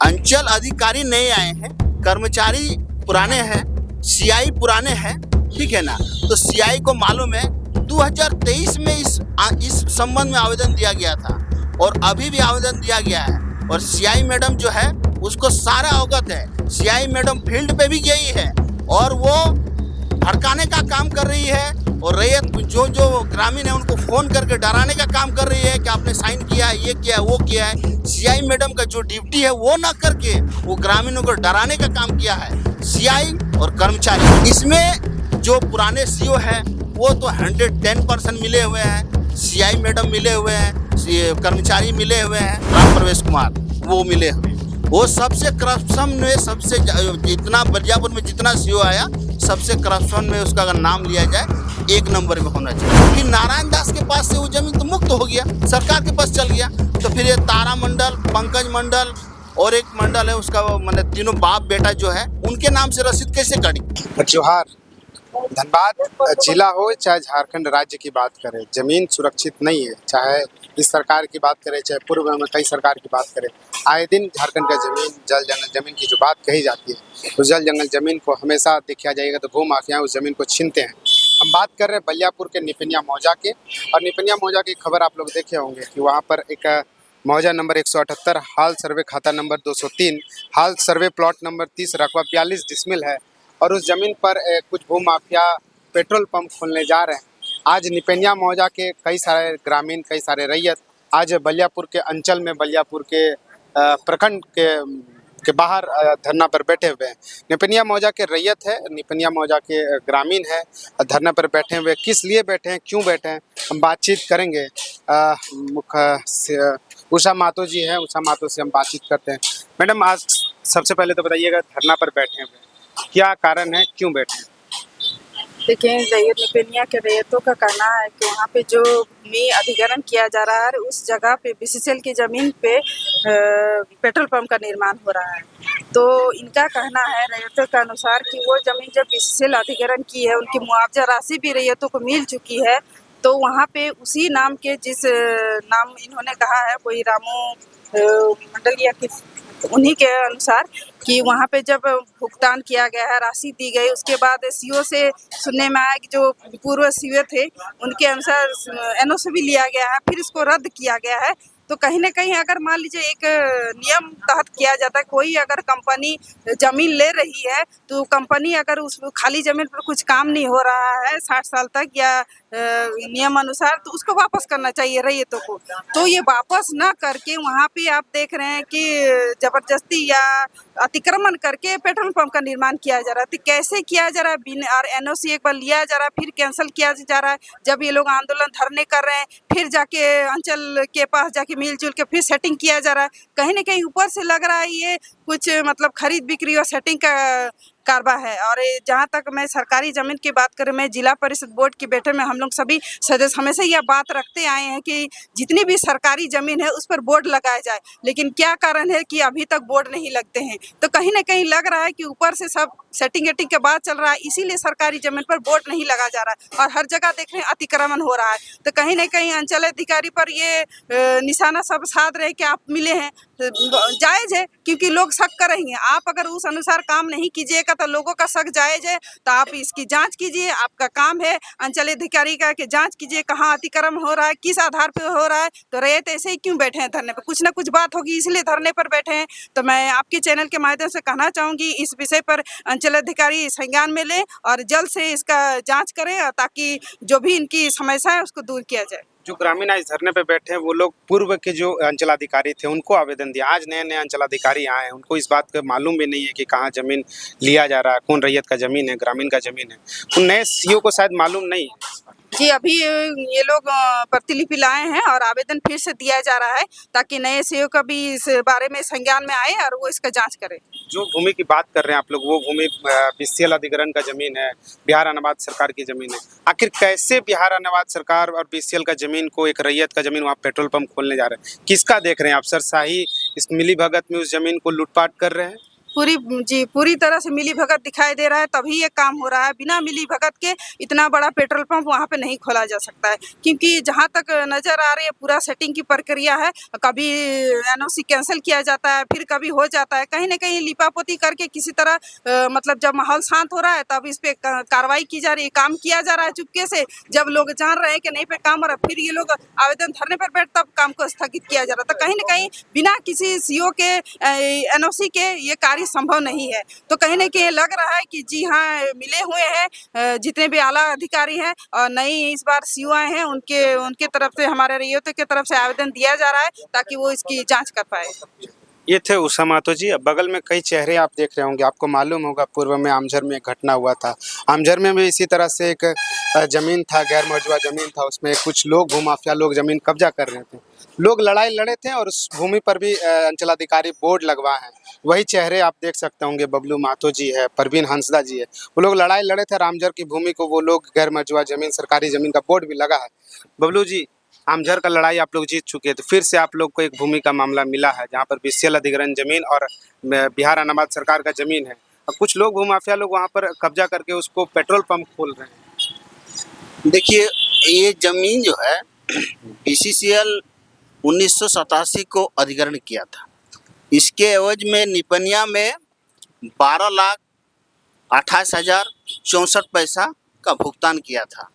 अंचल अधिकारी नए आए हैं, कर्मचारी पुराने हैं, सीआई पुराने हैं, ठीक है ना। तो सीआई को मालूम है 2023 में इस संबंध में आवेदन दिया गया था और अभी भी आवेदन दिया गया है और सीआई मैडम जो है उसको सारा अवगत है। सीआई मैडम फील्ड पे भी गई है और वो भड़काने का काम कर रही है और रैयत जो ग्रामीण है उनको फोन करके डराने का काम कर रही है कि आपने साइन किया है, ये किया है, वो किया है। सीआई मैडम का जो ड्यूटी है वो ना करके वो ग्रामीणों को डराने का काम किया है सीआई और कर्मचारी। इसमें जो पुराने सीओ है वो तो 110% मिले हुए हैं, सीआई मैडम मिले हुए हैं, कर्मचारी मिले हुए हैं, राम प्रवेश कुमार वो मिले हुए हैं। वो सबसे करप्शन में सबसे जितना बलियापुर में जितना सीओ आया सबसे करप्शन में उसका अगर नाम लिया जाए 1 नंबर में होना चाहिए। फिर नारायण दास के पास से वो जमीन तो मुक्त हो गया, सरकार के पास चल गया। तो फिर ये तारा मंडल, पंकज मंडल और एक मंडल है उसका मतलब तीनों बाप बेटा जो है उनके नाम से रसीद कैसे कटी। जोहार। धनबाद जिला हो चाहे झारखंड राज्य की बात करें, जमीन सुरक्षित नहीं है। चाहे इस सरकार की बात करें चाहे पूर्व में कई सरकार की बात करें, आए दिन झारखंड का जमीन जल जंगल जमीन की जो बात कही जाती है तो जल जंगल जमीन को हमेशा देखा जाएगा तो भू माफिया उस जमीन को छीनते हैं। हम बात कर रहे हैं बलियापुर के निपनिया मौजा के, और निपनिया मौजा की खबर आप लोग देखे होंगे कि वहाँ पर एक मौजा नंबर 178, हाल सर्वे खाता नंबर 203, हाल सर्वे प्लॉट नंबर 30, रकबा 42 डिसमिल है। और उस जमीन पर कुछ भू माफिया पेट्रोल पंप खोलने जा रहे हैं। आज निपनिया मौजा के कई सारे ग्रामीण, कई सारे रैयत आज बलियापुर के अंचल में, बलियापुर के प्रखंड के बाहर धरना पर बैठे हुए हैं। निपनिया मौजा के रैयत है, निपनिया मौजा के ग्रामीण है, धरना पर बैठे हुए। किस लिए बैठे हैं, क्यों बैठे हैं, हम बातचीत करेंगे। मुख्य उषा मातो जी हैं, उषा मातो से हम बातचीत करते हैं। मैडम, आज सबसे पहले तो बताइएगा, धरना पर बैठे हुए क्या कारण है, क्यों बैठे? देखिए, रैयत निपनिया के रैयतों का कहना है कि वहाँ पे जो भूमि अधिग्रहण किया जा रहा है उस जगह पे बीसीसीएल की ज़मीन पे पेट्रोल पंप का निर्माण हो रहा है। तो इनका कहना है रैयतों के अनुसार कि वो ज़मीन जब बीसीसीएल अधिग्रहण की है, उनकी मुआवजा राशि भी रैयतों को मिल चुकी है। तो वहाँ पे उसी नाम के जिस नाम इन्होंने कहा है, कोई रामू मंडल या किस, उन्हीं के अनुसार कि वहाँ पे जब भुगतान किया गया है, राशि दी गई, उसके बाद सीओ से सुनने में आया कि जो पूर्व सीओ थे उनके अनुसार एनओसी भी लिया गया है, फिर इसको रद्द किया गया है। तो कहीं ना कहीं अगर मान लीजिए एक नियम तहत किया जाता है, कोई अगर कंपनी ज़मीन ले रही है तो कंपनी अगर उस खाली ज़मीन पर कुछ काम नहीं हो रहा है 60 साल तक या नियम अनुसार, तो उसको वापस करना चाहिए रैयतों को। तो ये वापस ना करके वहाँ पे आप देख रहे हैं कि ज़बरदस्ती या अतिक्रमण करके पेट्रोल पंप का निर्माण किया जा रहा है। तो कैसे किया जा रहा है, बिना और एनओसी एक बार लिया जा रहा है फिर कैंसिल किया जा रहा है। जब ये लोग आंदोलन धरने कर रहे हैं फिर जाके अंचल के पास जाके मिलजुल के फिर सेटिंग किया जा रहा है। कहीं ना कहीं ऊपर से लग रहा है ये कुछ मतलब खरीद बिक्री और सेटिंग का कारबार है। और जहाँ तक मैं सरकारी ज़मीन की बात करूँ, मैं जिला परिषद बोर्ड की बैठक में हम लोग सभी सदस्य हमेशा यह बात रखते आए हैं कि जितनी भी सरकारी ज़मीन है उस पर बोर्ड लगाया जाए, लेकिन क्या कारण है कि अभी तक बोर्ड नहीं लगते हैं। तो कहीं ना कहीं लग रहा है कि ऊपर से सब सेटिंग वेटिंग के बाद चल रहा है, इसीलिए सरकारी ज़मीन पर बोर्ड नहीं लगा जा रहा है और हर जगह देख रहे हैं अतिक्रमण हो रहा है। तो कहीं ना कहीं अंचल अधिकारी पर ये निशाना सब साध रहे कि आप मिले हैं, जायज़ है क्योंकि लोग शक कर रही हैं। आप अगर उस अनुसार काम नहीं कीजिएगा तो लोगों का शक जायज़ है। तो आप इसकी जांच कीजिए, आपका काम है अंचल अधिकारी का कि जांच कीजिए कहाँ अतिक्रमण हो रहा है, किस आधार पे हो रहा है। तो रैयत ऐसे ही क्यों बैठे हैं धरने पर, कुछ ना कुछ बात होगी इसलिए धरने पर बैठे हैं। तो मैं आपके चैनल के माध्यम से कहना चाहूँगी इस विषय पर अंचल अधिकारी संज्ञान में लें और जल्द से इसका जाँच करें ताकि जो भी इनकी समस्या है उसको दूर किया जाए। जो ग्रामीण आज धरने पे बैठे हैं वो लोग पूर्व के जो अंचलाधिकारी थे उनको आवेदन दिया, आज नए नए अंचलाधिकारी आए हैं, उनको इस बात का मालूम भी नहीं है कि कहाँ जमीन लिया जा रहा है, कौन रैयत का जमीन है, ग्रामीण का जमीन है। उन नए सीओ को शायद मालूम नहीं है जी। अभी ये लोग प्रतिलिपि लाए हैं और आवेदन फिर से दिया जा रहा है ताकि नए सीओ का भी इस बारे में संज्ञान में आए और वो इसका जांच करे। जो भूमि की बात कर रहे हैं आप लोग, वो भूमि बीसीसीएल अधिग्रहण का जमीन है, बिहार अनावाद सरकार की जमीन है। आखिर कैसे बिहार अनावाद सरकार और बीसीसीएल का जमीन को, एक रैयत का जमीन, वहाँ पेट्रोल पंप खोलने जा रहे हैं? किसका देख रहे हैं आप? सरशाही इस मिली भगत में उस जमीन को लूटपाट कर रहे हैं? पूरी तरह से मिली भगत दिखाई दे रहा है, तभी ये काम हो रहा है। बिना मिली भगत के इतना बड़ा पेट्रोल पंप वहाँ पे नहीं खोला जा सकता है, क्योंकि जहाँ तक नज़र आ रही है पूरा सेटिंग की प्रक्रिया है। कभी एनओसी कैंसिल किया जाता है, फिर कभी हो जाता है, कहीं ना कहीं लिपापोती करके किसी तरह मतलब जब माहौल शांत हो रहा है तब इस पे कार्रवाई की जा रही है, काम किया जा रहा है चुपके से। जब लोग जान रहे हैं कि नहीं पे काम हो रहा है, फिर ये लोग आवेदन धरने पर बैठ तब काम को स्थगित किया जा रहा था। कहीं ना कहीं बिना किसी सीओ के एनओसी के ये कार्य संभव नहीं है। तो कहीं ना कहीं लग रहा है कि जी हाँ, मिले हुए हैं जितने भी आला अधिकारी हैं और नई इस बार सीओ आए हैं, उनके तरफ से, हमारे रैयतों की तरफ से आवेदन दिया जा रहा है ताकि वो इसकी जांच कर पाए। ये थे उषा मातो जी। अब बगल में कई चेहरे आप देख रहे होंगे। आपको मालूम होगा पूर्व में आमझर में एक घटना हुआ था। आमझर में भी इसी तरह से एक ज़मीन था, गैर मौजूदा ज़मीन था, उसमें कुछ लोग भूमाफिया लोग ज़मीन कब्जा कर रहे थे। लोग लड़ाई लड़े थे और उस भूमि पर भी अंचलाधिकारी बोर्ड लगवाए हैं। वही चेहरे आप देख सकते होंगे, बबलू मातो जी है, परवीन हंसदा जी है। वो लोग लड़ाई लड़े थे, रामझर की भूमि को वो लोग गैर मौजूदा ज़मीन, सरकारी ज़मीन का बोर्ड भी लगा है। बबलू जी, आमझर का लड़ाई आप लोग जीत चुके थे, फिर से आप लोग को एक भूमि का मामला मिला है जहाँ पर बीसीएल अधिग्रहण जमीन और बिहार अनाबाद सरकार का जमीन है। और कुछ लोग भूमाफिया लोग वहाँ पर कब्जा करके उसको पेट्रोल पंप खोल रहे हैं। देखिए, ये जमीन जो है बीसीसीएल 1987 को अधिग्रहण किया था। इसके एवज में निपनिया में 12,28,064 पैसा का भुगतान किया था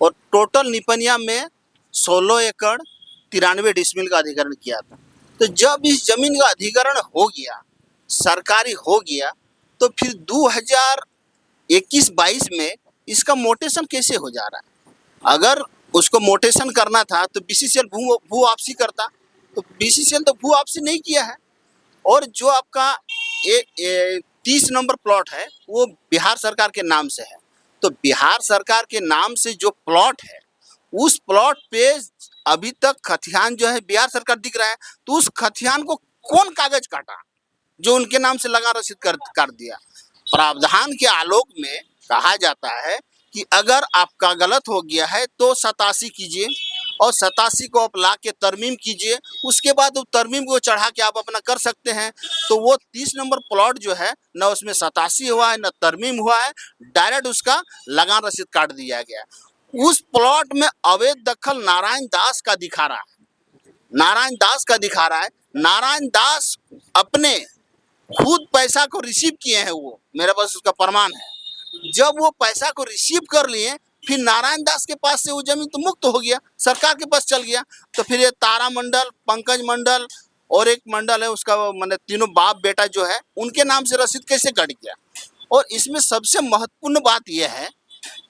और टोटल निपनिया में 16 एकड़ 93 डिसमिल का अधिग्रहण किया था। तो जब इस जमीन का अधिग्रहण हो गया, सरकारी हो गया, तो फिर 2021-22 में इसका मोटेशन कैसे हो जा रहा है? अगर उसको मोटेशन करना था तो बीसीसीएल भू वापसी करता, तो बीसीसीएल तो भू वापसी नहीं किया है। और जो आपका 30 नंबर प्लॉट है वो बिहार सरकार के नाम से है। तो बिहार सरकार के नाम से जो प्लॉट है, उस प्लॉट पे अभी तक खतियान जो है बिहार सरकार दिख रहा है। तो उस खतियान को कौन कागज काटा जो उनके नाम से लगा रसीद कर दिया? प्रावधान के आलोक में कहा जाता है कि अगर आपका गलत हो गया है तो 87 कीजिए और 87 को आप ला के तरमीम कीजिए, उसके बाद वो तरमीम को चढ़ा के आप अपना कर सकते हैं। तो वो 30 नंबर प्लॉट जो है न उसमें 87 हुआ है न तरमीम हुआ है, डायरेक्ट उसका लगान रसीद काट दिया गया। उस प्लॉट में अवैध दखल नारायण दास का दिखा रहा है, नारायण दास का दिखा रहा है। नारायण दास अपने खुद पैसा को रिसीव किए हैं, वो मेरे पास उसका प्रमाण है। जब वो पैसा को रिसीव कर लिए, फिर नारायण दास के पास से वो जमीन तो मुक्त हो गया, सरकार के पास चल गया। तो फिर ये तारा मंडल, पंकज मंडल और एक मंडल है उसका, मतलब तीनों बाप बेटा जो है, उनके नाम से रसीद कैसे कट गया? और इसमें सबसे महत्वपूर्ण बात यह है,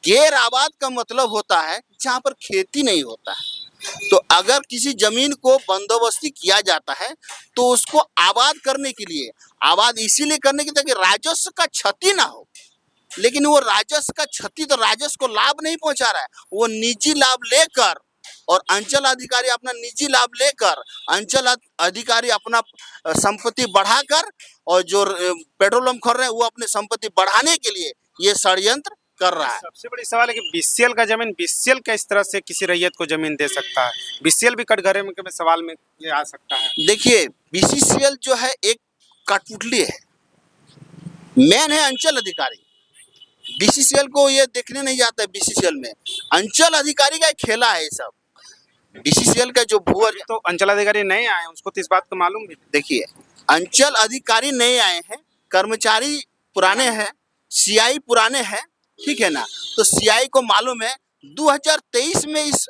गैर आबाद का मतलब होता है जहाँ पर खेती नहीं होता है। तो अगर किसी जमीन को बंदोबस्ती किया जाता है तो उसको आबाद करने के लिए, आबाद इसीलिए करने के ताकि राजस्व का क्षति ना हो। लेकिन वो राजस्व का क्षति तो राजस्व को लाभ नहीं पहुंचा रहा है, वो निजी लाभ लेकर, और अंचल अधिकारी अपना निजी लाभ लेकर, अंचल अधिकारी अपना संपत्ति बढ़ाकर, और जो पेट्रोल पंप खोल रहे हैं वो अपने संपत्ति बढ़ाने के लिए ये षड्यंत्र कर रहा है। सबसे बड़ी सवाल है कि बीसीएल का जमीन, बीसीएल का इस तरह से किसी रैयत को जमीन दे सकता है? बीसीएल भी कटघरे में सवाल में ये आ सकता है। देखिए, बीसीसीएल जो है एक कठपुतली है, मेन है अंचल अधिकारी। बीसीसीएल को ये देखने नहीं जाता है। बीसीसीएल में अंचल अधिकारी का एक खेला है ये सब। बीसीसीएल का जो तो अंचल अधिकारी नहीं आए, उसको तो इस बात को मालूम भी। देखिए, अंचल अधिकारी नहीं आए हैं, कर्मचारी पुराने हैं, सीआई पुराने हैं, ठीक है ना। तो सीआई को मालूम है 2023 में इस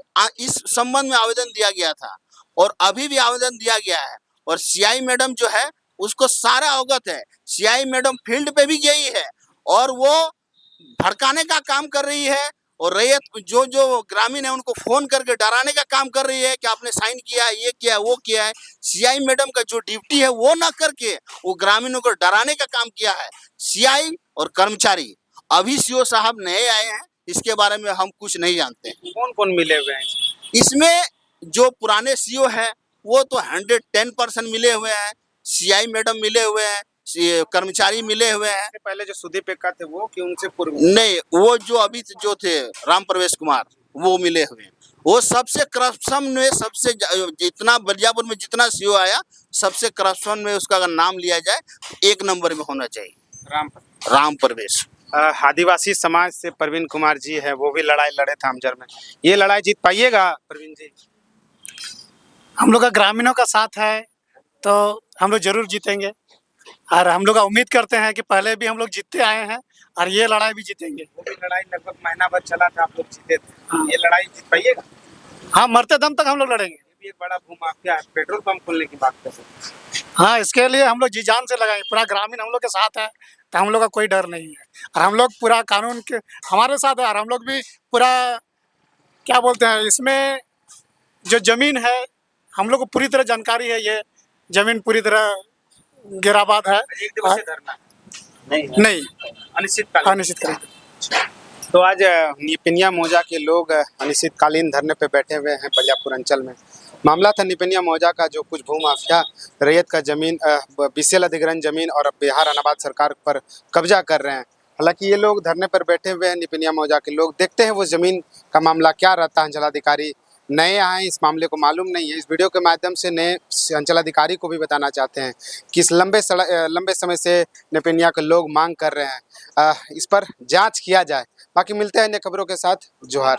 संबंध में आवेदन दिया गया था और अभी भी आवेदन दिया गया है। और सीआई मैडम जो है उसको सारा अवगत है। सीआई मैडम फील्ड पे भी गई है और वो भड़काने का काम कर रही है, और रैयत जो ग्रामीण है उनको फोन करके डराने का काम कर रही है कि आपने साइन किया है, ये किया है, वो किया है। सीआई मैडम का जो ड्यूटी है वो ना करके वो ग्रामीणों को डराने का काम किया है। सीआई और कर्मचारी, अभी सीओ साहब नए आए हैं, इसके बारे में हम कुछ नहीं जानते हैं। कौन कौन मिले हुए हैं इसमें? जो पुराने सीओ है वो तो 110% मिले हुए हैं, सीआई मैडम मिले हुए हैं, कर्मचारी मिले हुए हैं। पहले जो सुदीप एक्का थे वो, कि उनसे पूर्व? नहीं, वो जो अभी जो थे राम प्रवेश कुमार, वो मिले हुए हैं। वो सबसे करप्शन में सबसे जितना बलियापुर में जितना सीओ आया सबसे करप्शन में उसका अगर नाम लिया जाए 1 नंबर में होना चाहिए राम प्रवेश। आदिवासी समाज से प्रवीण कुमार जी है, वो भी लड़ाई लड़े थे आमजर में। ये लड़ाई जीत पाइएगा प्रवीण जी? हम लोग का ग्रामीणों का साथ है तो हम लोग जरूर जीतेंगे और हम लोग उम्मीद करते हैं कि पहले भी हम लोग जीतते आए हैं और ये लड़ाई भी जीतेंगे। वो भी लड़ाई लगभग महीना भर चला था, आप लोग जीते थे। ये लड़ाई जीत पाइएगा? हाँ, मरते दम तक हम लोग लड़ेंगे। ये भी एक बड़ा भूमाफिया है, पेट्रोल पंप खोलने की बात कर रहे हैं। हाँ, इसके लिए हम लोग जी जान से लगाएंगे। पूरा ग्रामीण हम लोग के साथ है तो हम लोग का कोई डर नहीं है और हम लोग पूरा कानून के हमारे साथ है और हम लोग भी पूरा क्या बोलते हैं इसमें जो जमीन है हम लोग को पूरी तरह जानकारी है। ये जमीन पूरी तरह गिराबाद है। एक दिवसीय धरना नहीं, अनिश्चितकालीन। अनिश्चितकालीन। तो आज निपनिया मौजा के लोग अनिश्चितकालीन धरने पे बैठे हुए हैं बलियापुर अंचल में। मामला था निपनिया मौजा का, जो कुछ भूमाफिया रैयत का जमीन बीसीएल अधिग्रहण जमीन और बिहार अनाबाद सरकार पर कब्जा कर रहे हैं। हालांकि ये लोग धरने पर बैठे हुए हैं निपनिया मौजा के लोग। देखते हैं वो जमीन का मामला क्या रहता है। अंचलाधिकारी नए आए, इस मामले को मालूम नहीं है। इस वीडियो के माध्यम से नए अंचलाधिकारी को भी बताना चाहते हैं कि इस लंबे समय से निपनिया के लोग मांग कर रहे हैं, इस पर जांच किया जाए। बाकी मिलते हैं अन्य खबरों के साथ। जोहार।